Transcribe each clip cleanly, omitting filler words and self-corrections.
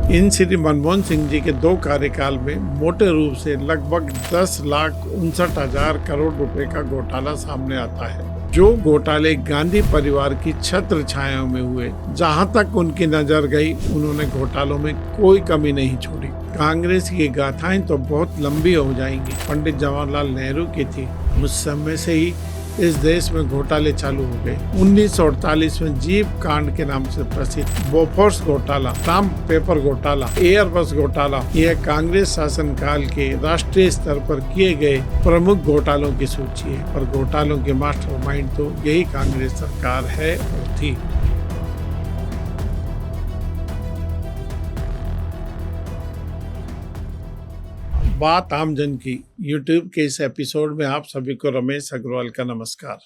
इन श्री मनमोहन सिंह जी के 2 कार्यकाल में मोटे रूप से लगभग 10,69,000 करोड़ रुपए का घोटाला सामने आता है। जो घोटाले गांधी परिवार की छत्र छायाओं में हुए, जहां तक उनकी नजर गई उन्होंने घोटालों में कोई कमी नहीं छोड़ी। कांग्रेस की गाथाएं तो बहुत लंबी हो जाएंगी। पंडित जवाहरलाल नेहरू की थी, उस समय से ही इस देश में घोटाले चालू हो गए। 1948 में जीप कांड के नाम से प्रसिद्ध बोफोर्स घोटाला, स्टाम्प पेपर घोटाला, एयरबस घोटाला, यह कांग्रेस शासनकाल के राष्ट्रीय स्तर पर किए गए प्रमुख घोटालों की सूची है। पर घोटालों के मास्टरमाइंड तो यही कांग्रेस सरकार है और थी। बात आमजन की यूट्यूब के इस एपिसोड में आप सभी को रमेश अग्रवाल का नमस्कार।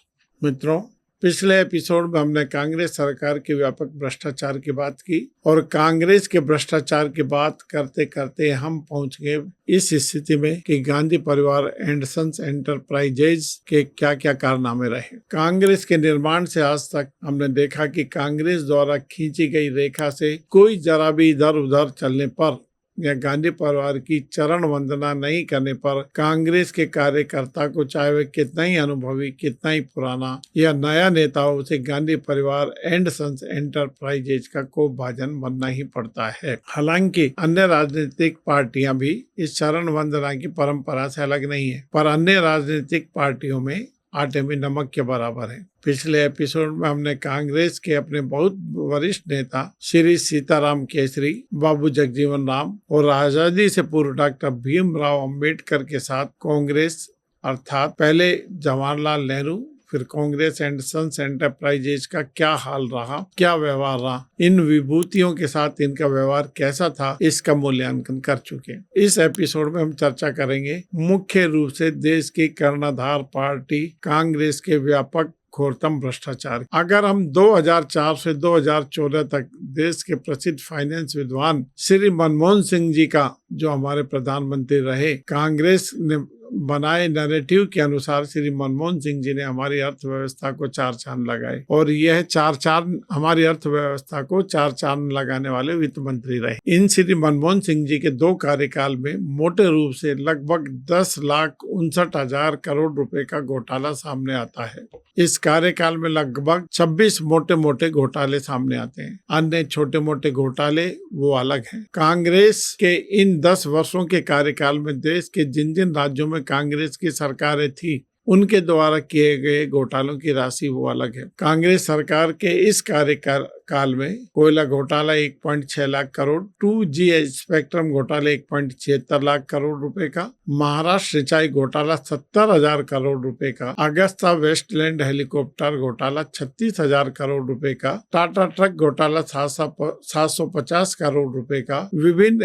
मित्रों, पिछले एपिसोड में हमने कांग्रेस सरकार के व्यापक भ्रष्टाचार की बात की और कांग्रेस के भ्रष्टाचार की बात करते करते हम पहुंच गए इस स्थिति में कि गांधी परिवार एंड सन्स एंटरप्राइजेज के क्या क्या कारनामे रहे। कांग्रेस के निर्माण से आज तक हमने देखा कि कांग्रेस द्वारा खींची गई रेखा से कोई जरा भी इधर उधर चलने पर या गांधी परिवार की चरण वंदना नहीं करने पर कांग्रेस के कार्यकर्ता को, चाहे वे कितना ही अनुभवी, कितना ही पुराना या नया नेता हो, उसे गांधी परिवार एंड सन्स एंटरप्राइजेज का कोप भाजन बनना ही पड़ता है। हालांकि अन्य राजनीतिक पार्टियां भी इस चरण वंदना की परंपरा से अलग नहीं है, पर अन्य राजनीतिक पार्टियों में आटे में नमक के बराबर है। पिछले एपिसोड में हमने कांग्रेस के अपने बहुत वरिष्ठ नेता श्री सीताराम केसरी, बाबू जगजीवन राम और आजादी से पूर्व डॉक्टर भीमराव अंबेडकर के साथ कांग्रेस अर्थात पहले जवाहरलाल नेहरू फिर कांग्रेस एंड सन्स एंटरप्राइजेज का क्या हाल रहा, क्या व्यवहार रहा, इन विभूतियों के साथ इनका व्यवहार कैसा था, इसका मूल्यांकन कर चुके। इस एपिसोड में हम चर्चा करेंगे मुख्य रूप से देश की कर्णधार पार्टी कांग्रेस के व्यापक घोरतम भ्रष्टाचार। अगर हम 2004 से 2014 तक देश के प्रसिद्ध फाइनेंस विद्वान श्री मनमोहन सिंह जी का, जो हमारे प्रधानमंत्री रहे, कांग्रेस ने बनाए नैरेटिव के अनुसार श्री मनमोहन सिंह जी ने हमारी अर्थव्यवस्था को 4 चांद लगाए और यह 4 चांद हमारी अर्थव्यवस्था को 4 चांद लगाने वाले वित्त मंत्री रहे। इन श्री मनमोहन सिंह जी के 2 कार्यकाल में मोटे रूप से लगभग 10,69,000 करोड़ रुपए का घोटाला सामने आता है। इस कार्यकाल में लगभग 26 मोटे मोटे घोटाले सामने आते हैं। अन्य छोटे मोटे घोटाले वो अलग हैं। कांग्रेस के इन 10 वर्षों के कार्यकाल में देश के जिन जिन राज्यों में कांग्रेस की सरकारें थी, उनके द्वारा किए गए घोटालों की राशि वो अलग है। कांग्रेस सरकार के इस कार्यकाल में कोयला घोटाला 1.6 लाख करोड़, 2G स्पेक्ट्रम घोटाला 1.76 लाख करोड़ रुपए का, महाराष्ट्र सिंचाई घोटाला 70,000 करोड़ रुपए का, अगस्ता वेस्टलैंड हेलीकॉप्टर घोटाला 36,000 करोड़ रुपए का, टाटा ट्रक घोटाला 750 करोड़ रुपए का। विभिन्न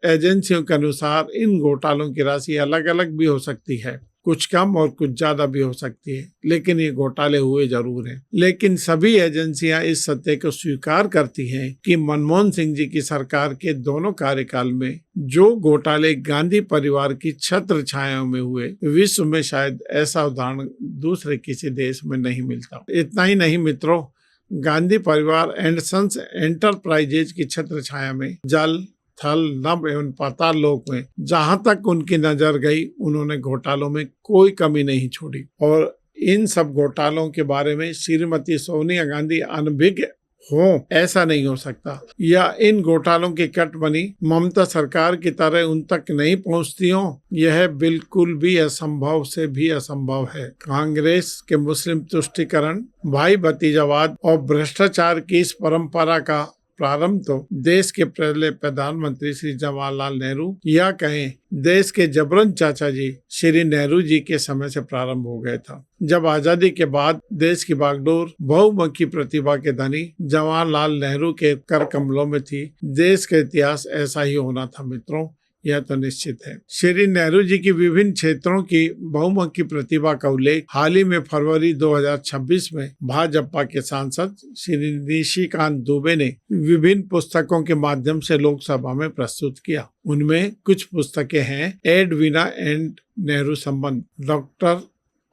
एजेंसियों के अनुसार इन घोटालों की राशि अलग अलग भी हो सकती है, कुछ कम और कुछ ज्यादा भी हो सकती है, लेकिन ये घोटाले हुए जरूर हैं। लेकिन सभी एजेंसियां इस सत्य को स्वीकार करती हैं कि मनमोहन सिंह जी की सरकार के दोनों कार्यकाल में जो घोटाले गांधी परिवार की छत्र छायाओं में हुए, विश्व में शायद ऐसा उदाहरण दूसरे किसी देश में नहीं मिलता। इतना ही नहीं मित्रों, गांधी परिवार एंड सन्स एंटरप्राइजेज की छत्र छाया में जल, थल, नभ एवं पाताल लोक में जहां तक उनकी नजर गई उन्होंने घोटालों में कोई कमी नहीं छोड़ी। और इन सब घोटालों के बारे में श्रीमती सोनिया गांधी अनभिज्ञ हो, ऐसा नहीं हो सकता, या इन घोटालों की कटमनी ममता सरकार की तरह उन तक नहीं पहुंचती हो, यह बिल्कुल भी असंभव से भी असंभव है। कांग्रेस के मुस्लिम तुष्टीकरण, भाई भतीजावाद और भ्रष्टाचार की इस परंपरा का प्रारंभ तो देश के पहले प्रधानमंत्री श्री जवाहरलाल नेहरू या कहें देश के जबरन चाचा जी श्री नेहरू जी के समय से प्रारंभ हो गया था। जब आजादी के बाद देश की बागडोर बहुमुखी प्रतिभा के धनी जवाहरलाल नेहरू के कर कमलों में थी, देश का इतिहास ऐसा ही होना था मित्रों, यह तो निश्चित है। श्री नेहरू जी की विभिन्न क्षेत्रों की बहुमुखी प्रतिभा का उल्लेख हाल ही में फरवरी 2026 में भाजपा के सांसद श्री निशिकांत दुबे ने विभिन्न पुस्तकों के माध्यम से लोकसभा में प्रस्तुत किया। उनमें कुछ पुस्तकें हैं एडविना एंड नेहरू संबंध, डॉक्टर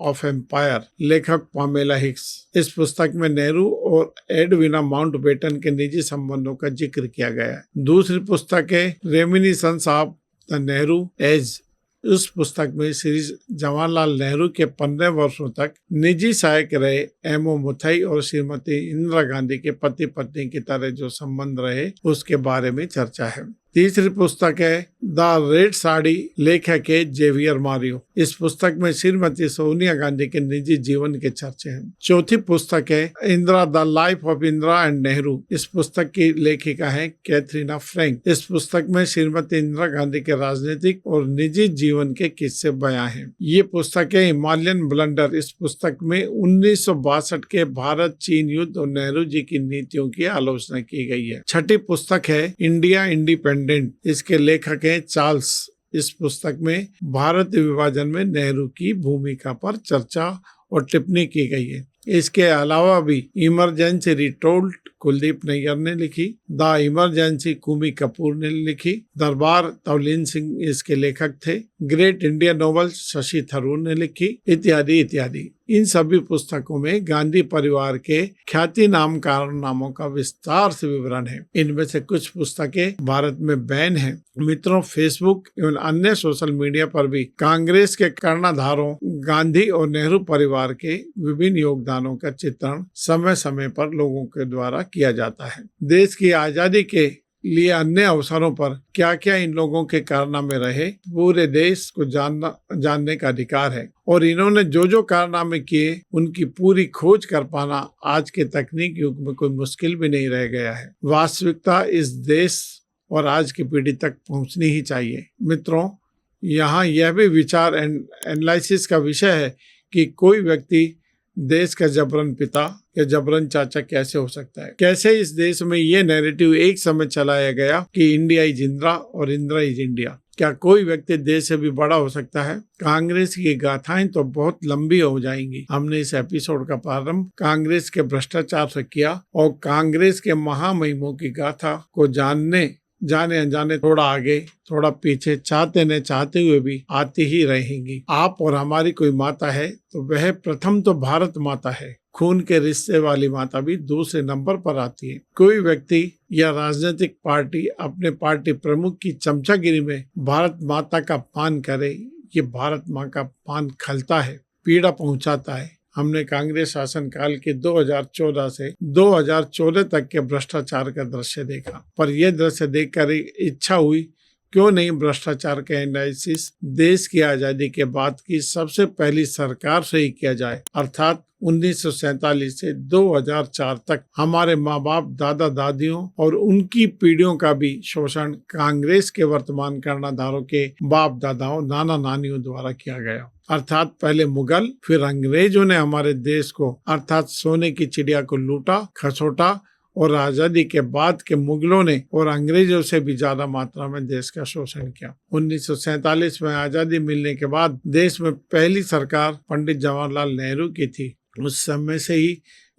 ऑफ एम्पायर, लेखक पामेला हिक्स। इस पुस्तक में नेहरू और एडविना माउंटबेटन के निजी संबंधों का जिक्र किया गया है। दूसरी पुस्तक है Reminiscences of the Nehru Age. उस पुस्तक में श्री जवाहरलाल नेहरू के 15 वर्षों तक निजी सहायक रहे एमओ मुथई और श्रीमती इंदिरा गांधी के पति पत्नी की तरह जो संबंध रहे उसके बारे में चर्चा है। तीसरी पुस्तक है द रेड साड़ी, लेखक है जेवियर मारियो। इस पुस्तक में श्रीमती सोनिया गांधी के निजी जीवन के चर्चे हैं। चौथी पुस्तक है Indira, the life of Indira and Nehru. इस पुस्तक की लेखिका है कैथरीना फ्रैंक। इस पुस्तक में श्रीमती इंदिरा गांधी के राजनीतिक और निजी जीवन के किस्से बयां हैं। ये पुस्तक है हिमालयन ब्लंडर। इस पुस्तक में 1962 के भारत चीन युद्ध और नेहरू जी की नीतियों की आलोचना की गई है। छठी पुस्तक है इंडिया इंडिपेंडेंट। इसके लेखक हैं चार्ल्स। इस पुस्तक में भारत विभाजन में नेहरू की भूमिका पर चर्चा और टिप्पणी की गई है। इसके अलावा भी इमरजेंसी रिटोल्ड कुलदीप नैयर ने लिखी, द इमरजेंसी कुमी कपूर ने लिखी, दरबार तवलीन सिंह इसके लेखक थे, great Indian novel Shashi Tharoor ने लिखी, इत्यादि इत्यादि। इन सभी पुस्तकों में गांधी परिवार के ख्याति नाम कारनामों का विस्तार से विवरण है। इनमें से कुछ पुस्तकें भारत में बैन हैं। मित्रों, फेसबुक एवं अन्य सोशल मीडिया पर भी कांग्रेस के कर्णधारों गांधी और नेहरू परिवार के विभिन्न योगदानों का चित्रण समय समय पर लोगों के द्वारा किया जाता है। देश की आजादी के लिए अन्य अवसरों पर क्या क्या इन लोगों के कारनामे रहे, पूरे देश को जानने का अधिकार है और इन्होंने जो जो कारनामे किए उनकी पूरी खोज कर पाना आज के तकनीक युग में कोई मुश्किल भी नहीं रह गया है। वास्तविकता इस देश और आज की पीढ़ी तक पहुंचनी ही चाहिए। मित्रों, यहाँ यह भी विचार एनालिसिस का विषय है कि कोई व्यक्ति देश का जबरन पिता या जबरन चाचा कैसे हो सकता है। कैसे इस देश में ये नैरेटिव एक समय चलाया गया कि इंडिया इज इंदिरा और इंदिरा इज इंडिया। क्या कोई व्यक्ति देश से भी बड़ा हो सकता है? कांग्रेस की गाथाएं तो बहुत लंबी हो जाएंगी। हमने इस एपिसोड का प्रारंभ कांग्रेस के भ्रष्टाचार से किया और कांग्रेस के महामहिमों की गाथा को जाने अनजाने थोड़ा आगे थोड़ा पीछे चाहते न चाहते हुए भी आती ही रहेंगी। आप और हमारी कोई माता है तो वह प्रथम तो भारत माता है। खून के रिश्ते वाली माता भी दूसरे नंबर पर आती है। कोई व्यक्ति या राजनीतिक पार्टी अपने पार्टी प्रमुख की चमचागिरी में भारत माता का पान करे, ये भारत माँ का पान खलता है, पीड़ा पहुंचाता है। हमने कांग्रेस शासनकाल के 2014 से 2014 तक के भ्रष्टाचार का दृश्य देखा, पर यह दृश्य देखकर इच्छा हुई क्यों नहीं भ्रष्टाचार का एनालिसिस देश की आजादी के बाद की सबसे पहली सरकार से ही किया जाए, अर्थात 1947 से 2004 तक हमारे माँ बाप दादा दादियों और उनकी पीढ़ियों का भी शोषण कांग्रेस के वर्तमान कर्णधारों के बाप दादाओं नाना नानियों द्वारा किया गया। अर्थात पहले मुगल फिर अंग्रेजों ने हमारे देश को अर्थात सोने की चिड़िया को लूटा खसोटा और आजादी के बाद के मुगलों ने और अंग्रेजों से भी ज्यादा मात्रा में देश का शोषण किया। 1947 में आजादी मिलने के बाद देश में पहली सरकार पंडित जवाहरलाल नेहरू की थी। उस समय से ही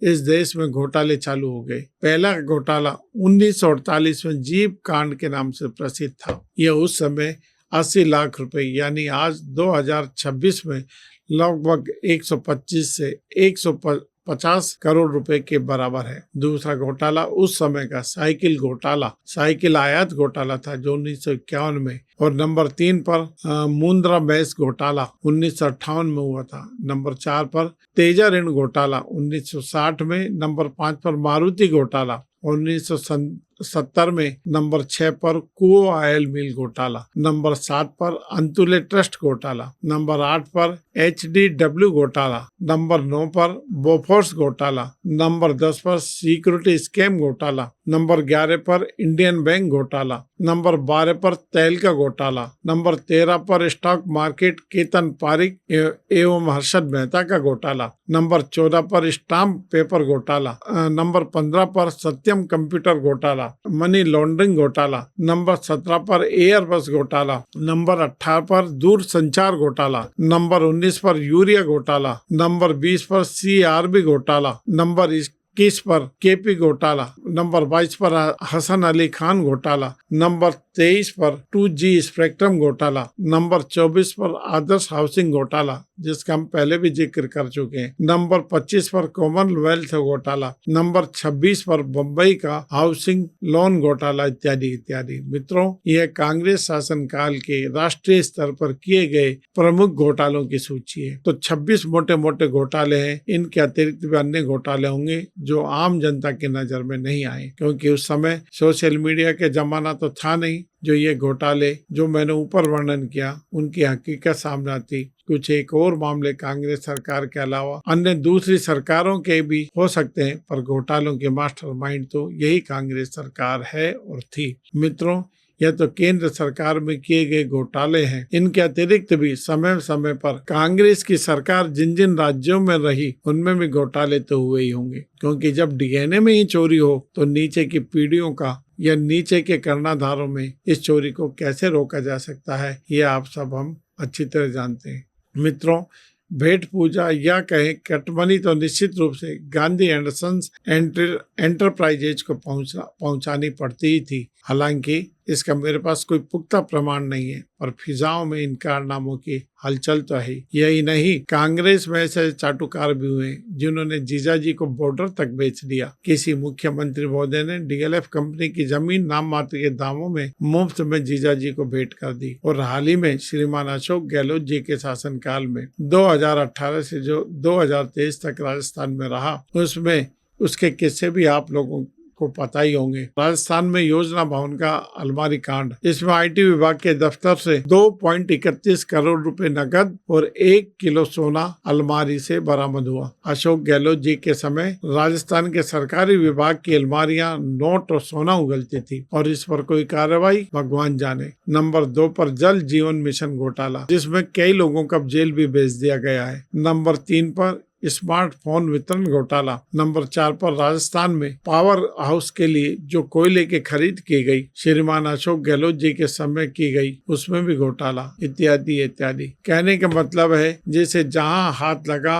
इस देश में घोटाले चालू हो गए। पहला घोटाला 1948 में जीप कांड के नाम से प्रसिद्ध था। यह उस समय 80 लाख रुपए यानी आज 2026 में लगभग 125 से 150 करोड़ रुपए के बराबर है। दूसरा घोटाला उस समय का साइकिल आयात घोटाला था जो 1951 में, और नंबर 3 पर मुंद्रा मैस घोटाला 1958 में हुआ था। नंबर 4 पर तेजा ऋण घोटाला 1960 में, नंबर 5 पर मारुति घोटाला 1970 में, नंबर 6 पर कुओ ऑयल मिल घोटाला, नंबर 7 पर अंतुले ट्रस्ट घोटाला, नंबर 8 पर HDW घोटाला, नंबर 9 पर बोफोर्स घोटाला, नंबर 10 पर सिक्योरिटी स्कैम घोटाला, नंबर 11 पर इंडियन बैंक घोटाला, नंबर 12 पर तेल का घोटाला, नंबर 13 पर स्टॉक मार्केट केतन पारिक एवं हर्षद मेहता का घोटाला, नंबर 14 पर स्टाम्प पेपर घोटाला, नंबर 15 पर सत्यम कंप्यूटर घोटाला, मनी लॉन्ड्रिंग घोटाला, नंबर 17 पर एयरबस घोटाला, नंबर 18 पर दूरसंचार घोटाला, नंबर 19 पर यूरिया घोटाला, नंबर 20 पर CRB घोटाला, नंबर 21 पर KP घोटाला, नंबर 22 पर हसन अली खान घोटाला, नंबर 23 पर 2G स्पेक्ट्रम घोटाला, नंबर 24 पर आदर्श हाउसिंग घोटाला, जिसका हम पहले भी जिक्र कर चुके हैं। नंबर 25 पर कॉमनवेल्थ घोटाला, नंबर 26 पर बम्बई का हाउसिंग लोन घोटाला इत्यादि इत्यादि। मित्रों, यह कांग्रेस शासनकाल के राष्ट्रीय स्तर पर किए गए प्रमुख घोटालों की सूची है। तो 26 मोटे मोटे घोटाले हैं। इनके अतिरिक्त भी अन्य घोटाले होंगे जो आम जनता की नजर में नहीं आए, क्योंकि उस समय सोशल मीडिया के जमाना तो था नहीं जो ये घोटाले जो मैंने ऊपर वर्णन किया उनकी हकीकत सामने आती। कुछ एक और मामले कांग्रेस सरकार के अलावा अन्य दूसरी सरकारों के भी हो सकते हैं, पर घोटालों के मास्टरमाइंड तो यही कांग्रेस सरकार है और थी। मित्रों, यह तो केंद्र सरकार में किए गए घोटाले हैं। इनके अतिरिक्त भी समय समय पर कांग्रेस की सरकार जिन जिन राज्यों में रही उनमें भी घोटाले तो हुए ही होंगे, क्योंकि जब डीएनए में ही चोरी हो तो नीचे की पीढ़ियों का या नीचे के कर्णाधारों में इस चोरी को कैसे रोका जा सकता है, ये आप सब हम अच्छी तरह जानते हैं। मित्रों, भेंट पूजा या कहें कटमनी तो निश्चित रूप से गांधी एंड सन्स एंटरप्राइजेज को पहुंचानी पड़ती ही थी। हालांकि इसका मेरे पास कोई पुख्ता प्रमाण नहीं है, पर फिजाओं में इन कारनामों की हलचल तो है। यही नहीं, कांग्रेस में ऐसे चाटुकार भी हुए जिन्होंने जीजाजी को बॉर्डर तक बेच दिया। किसी मुख्यमंत्री महोदय ने डीएलएफ कंपनी की जमीन नाम मात्र के दामों में मुफ्त में जीजाजी को भेंट कर दी। और हाल ही में श्रीमान अशोक गहलोत जी के शासनकाल में 2018 से जो 2023 तक राजस्थान में रहा, उसमें उसके किस्से भी आप लोगों को पता ही होंगे। राजस्थान में योजना भवन का अलमारी कांड, इसमें आईटी विभाग के दफ्तर से 2.31 करोड़ रुपए नकद और 1 किलो सोना अलमारी से बरामद हुआ। अशोक गहलोत जी के समय राजस्थान के सरकारी विभाग की अलमारियां नोट और सोना उगलती थी, और इस पर कोई कार्रवाई भगवान जाने। नंबर 2 पर जल जीवन मिशन घोटाला, जिसमें कई लोगों को जेल भी भेज दिया गया है। नंबर 3 पर स्मार्टफोन वितरण घोटाला। नंबर 4 पर राजस्थान में पावर हाउस के लिए जो कोयले की खरीद की गई, श्रीमान अशोक गहलोत जी के समय की गई, उसमें भी घोटाला इत्यादि इत्यादि। कहने का मतलब है जैसे जहां हाथ लगा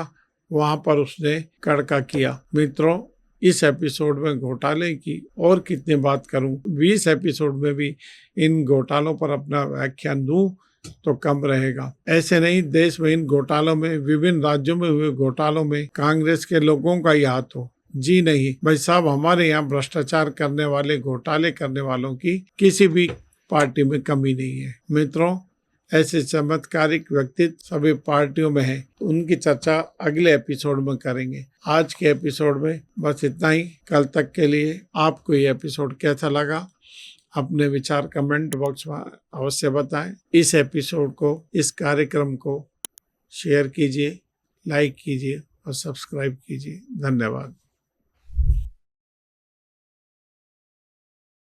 वहां पर उसने कड़का किया। मित्रों, इस एपिसोड में घोटाले की और कितनी बात करूं, 20 एपिसोड में भी इन घोटालों पर अपना व्याख्यान दूं तो कम रहेगा। ऐसे नहीं देश में इन घोटालों में, विभिन्न राज्यों में हुए घोटालों में कांग्रेस के लोगों का ही हाथ हो। जी नहीं भाई साहब, हमारे यहाँ भ्रष्टाचार करने वाले, घोटाले करने वालों की किसी भी पार्टी में कमी नहीं है। मित्रों, ऐसे चमत्कारिक व्यक्तित्व सभी पार्टियों में है। उनकी चर्चा अगले एपिसोड में करेंगे। आज के एपिसोड में बस इतना ही। कल तक के लिए आपको ये एपिसोड कैसा लगा, अपने विचार कमेंट बॉक्स में अवश्य बताएं। इस एपिसोड को, इस कार्यक्रम को शेयर कीजिए, लाइक कीजिए और सब्सक्राइब कीजिए। धन्यवाद।